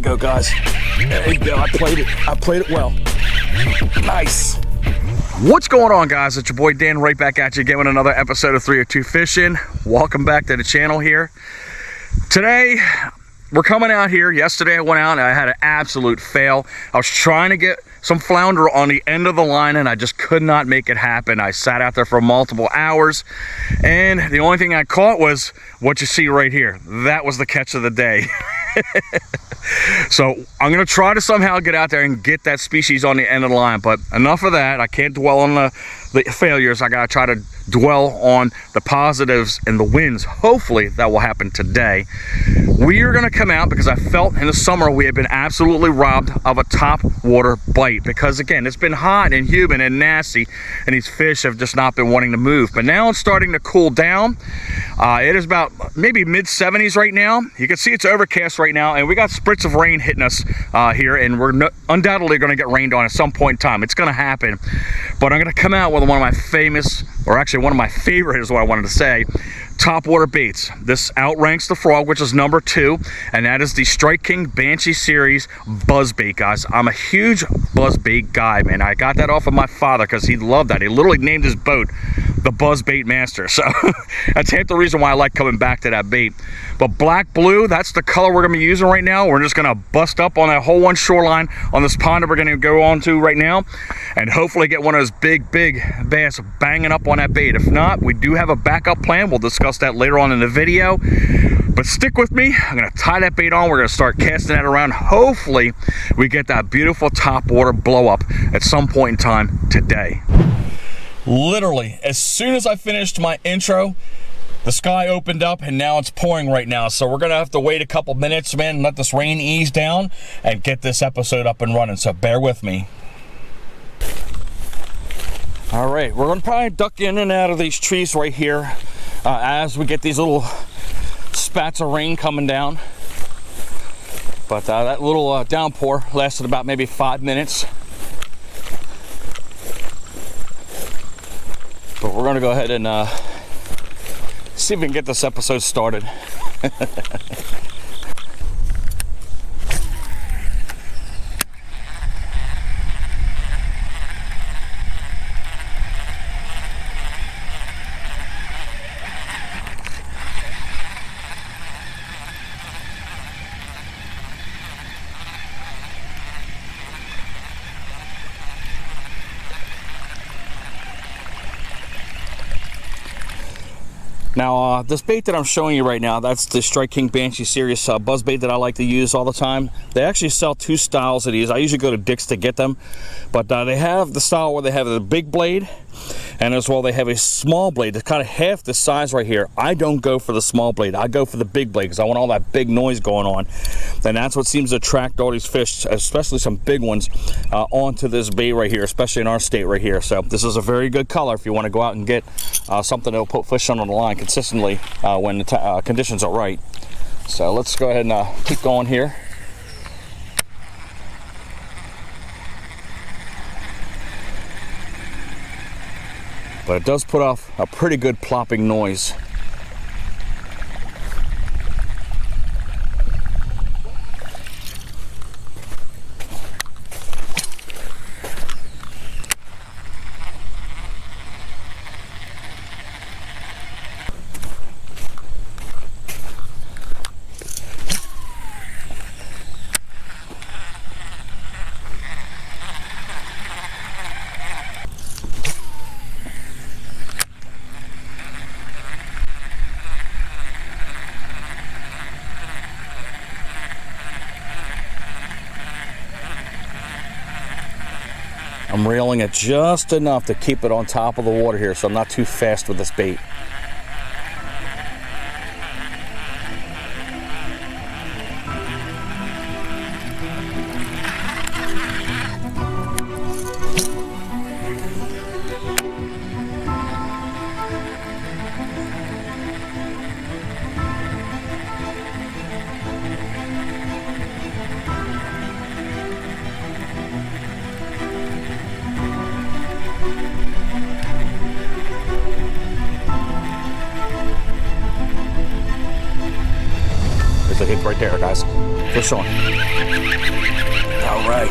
you go, guys. There you go. I played it well. Nice. What's going on, guys? It's your boy Dan, right back at you again with another episode of 302 Fishing. Welcome back to the channel here. Today, we're coming out here. Yesterday I went out and I had an absolute fail. I was trying to get some flounder on the end of the line and I just could not make it happen. I sat out there for multiple hours and the only thing I caught was what you see right here. That was the catch of the day. So I'm gonna try to somehow get out there and get that species on the end of the line, but enough of that. I can't dwell on the failures. I gotta try to dwell on the positives and the wins. Hopefully that will happen today. We are gonna come out because I felt in the summer we have been absolutely robbed of a top water bite, because again, it's been hot and humid and nasty and these fish have just not been wanting to move. But now it's starting to cool down. It is about maybe mid 70s right now. You can see it's overcast right now and we got spritz of rain hitting us here, and we're undoubtedly going to get rained on at some point in time. It's going to happen. But I'm going to come out with one of my famous, or actually one of my favorite is what I wanted to say, top water baits. This outranks the frog, which is number 2, and that is the Strike King Banshee series Buzzbait, guys. I'm a huge Buzzbait guy, man. I got that off of my father because he loved that. He literally named his boat the Buzzbait Master. So that's half the reason why I like coming back to that bait. But black blue, that's the color we're gonna be using right now. We're just gonna bust up on that whole one shoreline on this pond that we're gonna go on to right now and hopefully get one of those big bass banging up on that bait. If not, we do have a backup plan. We'll discuss that later on in the video. But stick with me. I'm gonna tie that bait on. We're gonna start casting that around. Hopefully we get that beautiful top water blow up at some point in time today. Literally, as soon as I finished my intro, the sky opened up and now it's pouring right now. So we're gonna have to wait a couple minutes, man, and let this rain ease down and get this episode up and running. So bear with me. All right, we're gonna probably duck in and out of these trees right here as we get these little spats of rain coming down. But that little downpour lasted about maybe 5 minutes. But we're gonna go ahead and see if we can get this episode started. Now, this bait that I'm showing you right now, that's the Strike King Banshee series buzzbait that I like to use all the time. They actually sell 2 styles of these. I usually go to Dick's to get them, but they have the style where they have the big blade, and as well they have a small blade that's kind of half the size right here. I don't go for the small blade. I go for the big blade because I want all that big noise going on. And that's what seems to attract all these fish, especially some big ones, onto this bait right here, especially in our state right here. So this is a very good color if you want to go out and get something that will put fish on the line consistently when the conditions are right. So let's go ahead and keep going here. But it does put off a pretty good plopping noise. I'm reeling it just enough to keep it on top of the water here so I'm not too fast with this bait. There's a hit right there, guys. Fish on. All right.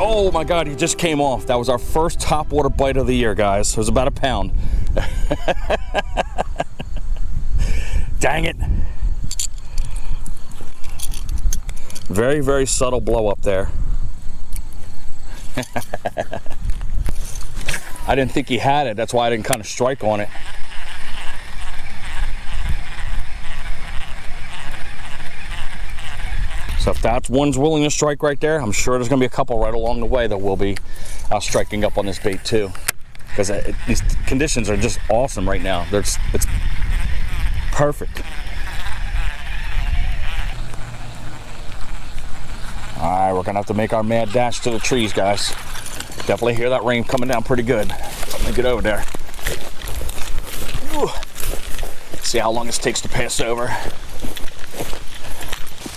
Oh my God, he just came off. That was our first topwater bite of the year, guys. It was about a pound. Dang it. Very, very subtle blow up there. I didn't think he had it. That's why I didn't kind of strike on it. So if that one's willing to strike right there, I'm sure there's going to be a couple right along the way that will be striking up on this bait too. Because these conditions are just awesome right now. It's perfect. All right, we're going to have to make our mad dash to the trees, guys. Definitely hear that rain coming down pretty good. Let me get over there. Ooh. See how long this takes to pass over.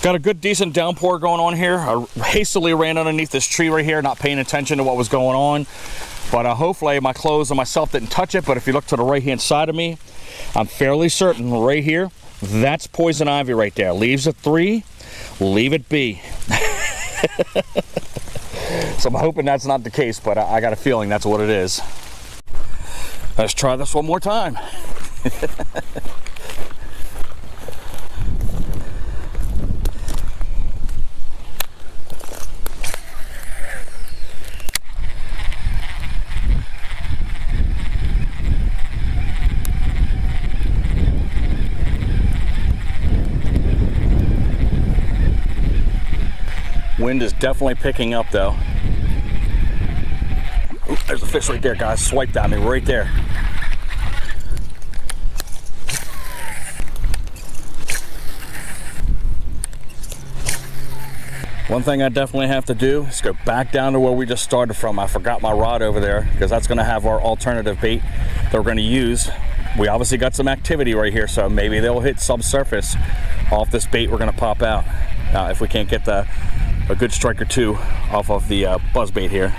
Got a good decent downpour going on here. I hastily ran underneath this tree right here, not paying attention to what was going on. But hopefully my clothes and myself didn't touch it. But if you look to the right hand side of me, I'm fairly certain right here, that's poison ivy right there. Leaves at 3, leave it be. So I'm hoping that's not the case, but I got a feeling that's what it is. Let's try this one more time. Wind is definitely picking up though. Ooh, there's a fish right there, guys. Swiped at me right there. One thing I definitely have to do is go back down to where we just started from. I forgot my rod over there because that's going to have our alternative bait that we're going to use. We obviously got some activity right here, so maybe they'll hit subsurface off this bait we're going to pop out. If we can't get a good strike or two off of the buzzbait here.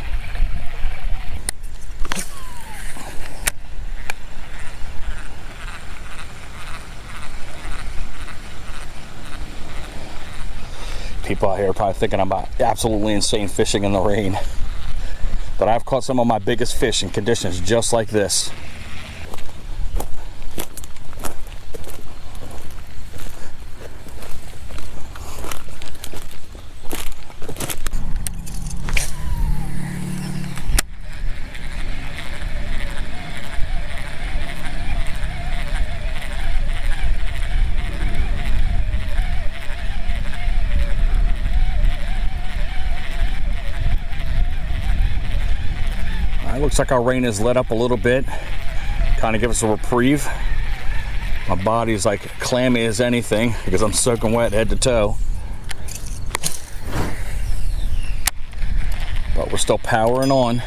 People out here are probably thinking I'm absolutely insane fishing in the rain. But I've caught some of my biggest fish in conditions just like this. Looks like our rain has let up a little bit, kind of give us a reprieve. My body's like clammy as anything because I'm soaking wet head to toe. But we're still powering on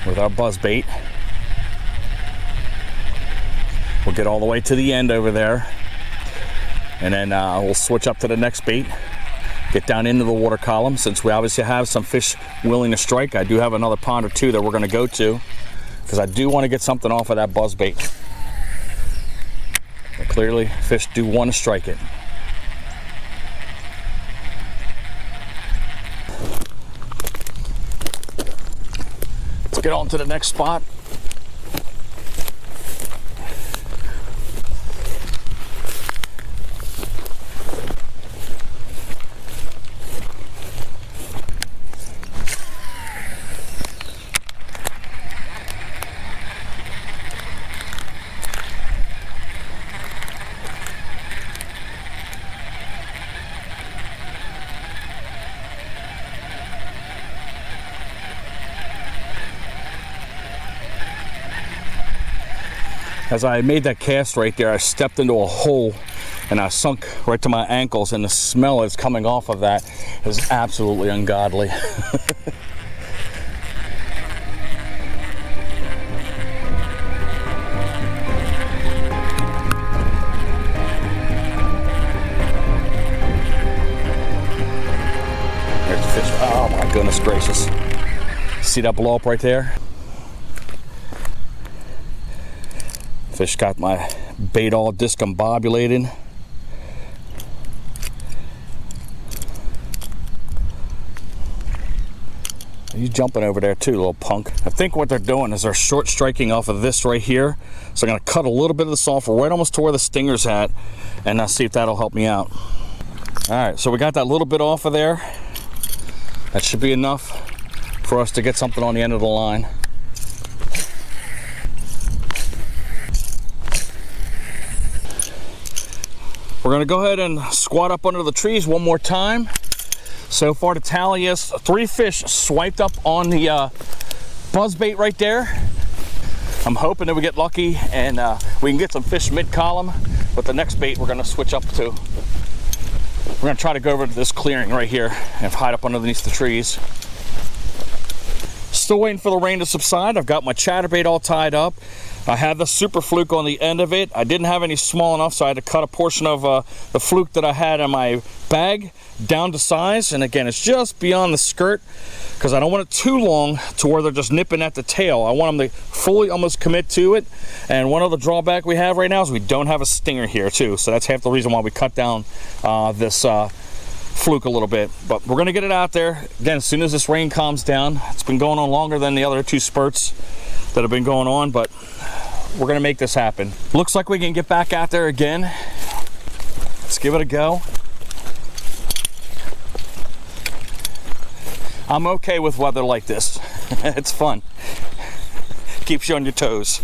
with our buzzbait. We'll get all the way to the end over there, and then we'll switch up to the next bait. Get down into the water column. Since we obviously have some fish willing to strike, I do have another pond or two that we're going to go to because I do want to get something off of that buzzbait. But clearly, fish do want to strike it. Let's get on to the next spot. As I made that cast right there, I stepped into a hole and I sunk right to my ankles, and the smell that's coming off of that is absolutely ungodly. There's the fish. Oh my goodness gracious. See that blow up right there? Fish got my bait all discombobulated. He's jumping over there too, little punk. I think what they're doing is they're short striking off of this right here. So I'm gonna cut a little bit of this off right almost to where the stinger's at, and I'll see if that'll help me out. All right, so we got that little bit off of there. That should be enough for us to get something on the end of the line. We're gonna go ahead and squat up under the trees one more time. So far the tally is 3 fish swiped up on the buzzbait right there. I'm hoping that we get lucky and we can get some fish mid-column, but the next bait we're gonna switch up to. We're gonna try to go over to this clearing right here and hide up underneath the trees. Still waiting for the rain to subside. I've got my chatterbait all tied up. I have the super fluke on the end of it. I didn't have any small enough, so I had to cut a portion of the fluke that I had in my bag down to size. And again, it's just beyond the skirt because I don't want it too long to where they're just nipping at the tail. I want them to fully almost commit to it. And one other drawback we have right now is we don't have a stinger here too. So that's half the reason why we cut down this fluke a little bit. But we're gonna get it out there. Again, as soon as this rain calms down, it's been going on longer than the other 2 spurts that have been going on, but we're gonna make this happen. Looks like we can get back out there again. Let's give it a go. I'm okay with weather like this. It's fun. Keeps you on your toes.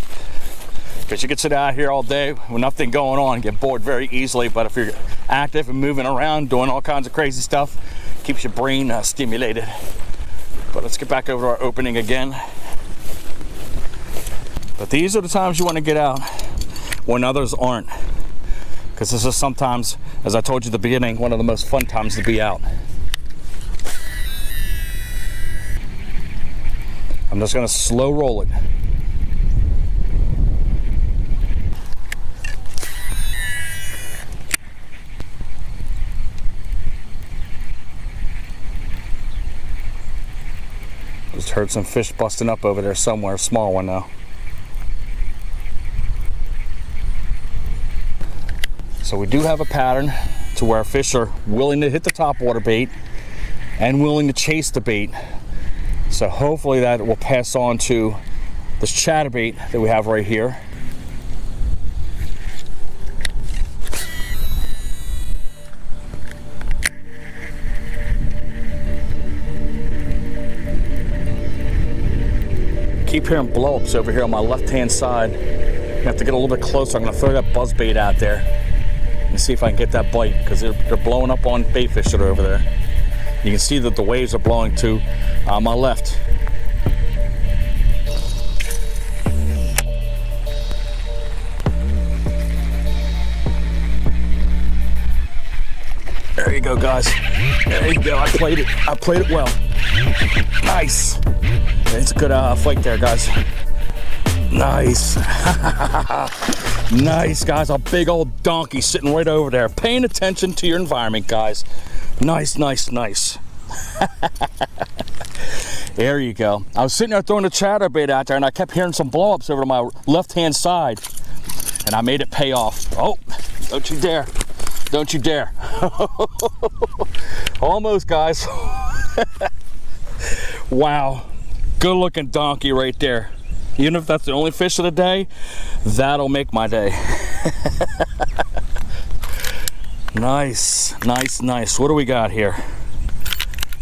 Because you can sit out here all day with nothing going on and get bored very easily, but if you're active and moving around, doing all kinds of crazy stuff, keeps your brain stimulated. But let's get back over to our opening again. But these are the times you want to get out when others aren't. Because this is sometimes, as I told you at the beginning, one of the most fun times to be out. I'm just going to slow roll it. Just heard some fish busting up over there somewhere, a small one though. So we do have a pattern to where fish are willing to hit the topwater bait and willing to chase the bait. So hopefully that will pass on to this chatterbait that we have right here. Keep hearing blow-ups over here on my left-hand side. I have to get a little bit closer. I'm going to throw that buzzbait out there and see if I can get that bite, because they're blowing up on bait fish that are over there. You can see that the waves are blowing to my left. There you go, guys. There you go. I played it well. Nice. It's a good fight there, guys. Nice. Nice, guys. A big old donkey sitting right over there, paying attention to your environment, guys. Nice, nice, nice. There you go. I was sitting there throwing a chatterbait out there, and I kept hearing some blow-ups over to my left-hand side, and I made it pay off. Oh, don't you dare. Don't you dare. Almost, guys. Wow. Good looking donkey right there. Even if that's the only fish of the day, that'll make my day. Nice, nice, nice. What do we got here?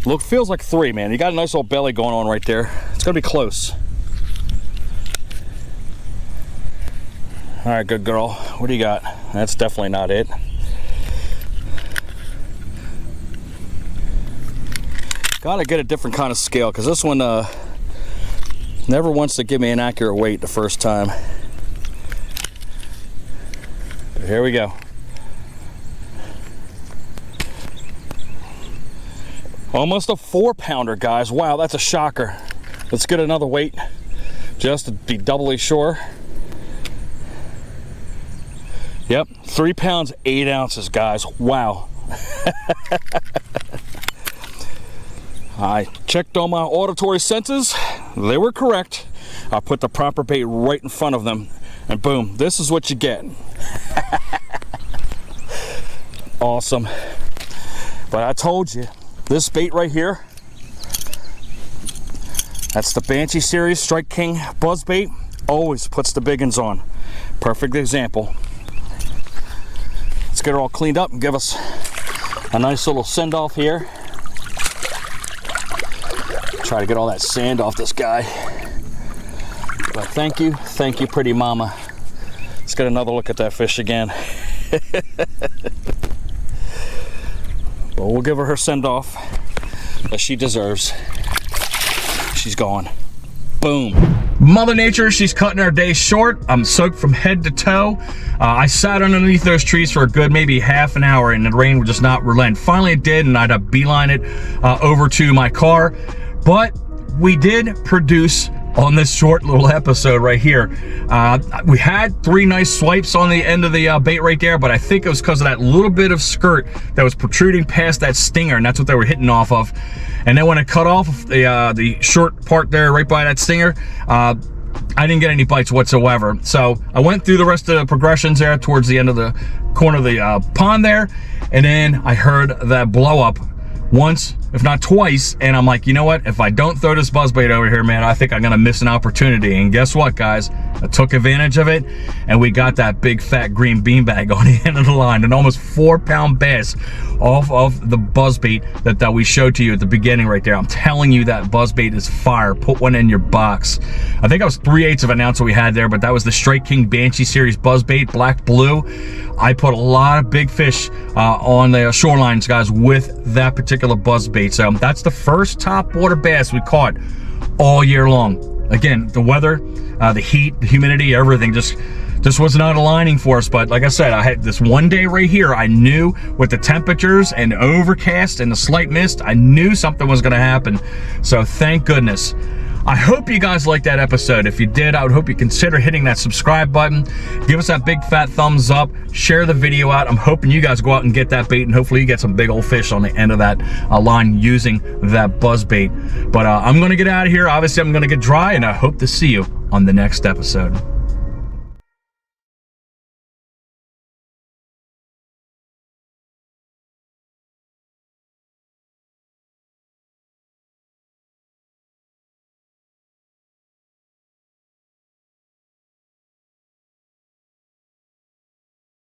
Look, feels like 3, man. You got a nice old belly going on right there. It's gonna be close. All right, good girl. What do you got? That's definitely not it. Gotta get a different kind of scale, because this one never wants to give me an accurate weight the first time. Here we go. Almost a 4-pounder, guys. Wow, that's a shocker. Let's get another weight just to be doubly sure. Yep, 3 pounds, 8 ounces, guys. Wow. I checked on my auditory senses. They were correct. I put the proper bait right in front of them, and boom, this is what you get. Awesome. But I told you, this bait right here, That's the Banshee series Strike King Buzzbait. Always puts the big uns on. Perfect example. Let's get her all cleaned up and give us a nice little send off here. Try to get all that sand off this guy. But thank you, pretty mama. Let's get another look at that fish again. But we'll give her send off that she deserves. She's gone. Boom. Mother Nature, she's cutting our day short. I'm soaked from head to toe. I sat underneath those trees for a good maybe half an hour and the rain would just not relent. Finally it did, and I had to beeline it over to my car. But we did produce on this short little episode right here. We had 3 nice swipes on the end of the bait right there, but I think it was because of that little bit of skirt that was protruding past that stinger, and that's what they were hitting off of. And then when it cut off the short part there right by that stinger, I didn't get any bites whatsoever. So I went through the rest of the progressions there towards the end of the corner of the pond there, and then I heard that blow up once, if not twice, and I'm like, you know what, if I don't throw this buzzbait over here, man, I think I'm gonna miss an opportunity. And guess what, guys, I took advantage of it, and we got that big fat green beanbag on the end of the line, an almost 4-pound bass off of the buzzbait that we showed to you at the beginning right there. I'm telling you, that buzzbait is fire. Put one in your box. I think that was 3/8 of an ounce that we had there, but that was the Strike King Banshee series buzzbait, black blue. I put a lot of big fish on the shorelines, guys, with that particular buzzbait. So that's the first topwater bass we caught all year long. Again, the weather, the heat, the humidity, everything just was not aligning for us. But like I said, I had this one day right here, I knew with the temperatures and overcast and the slight mist, I knew something was gonna happen. So thank goodness. I hope you guys liked that episode. If you did, I would hope you consider hitting that subscribe button. Give us that big fat thumbs up. Share the video out. I'm hoping you guys go out and get that bait, and hopefully you get some big old fish on the end of that line using that buzzbait. But I'm gonna get out of here. Obviously, I'm gonna get dry, and I hope to see you on the next episode.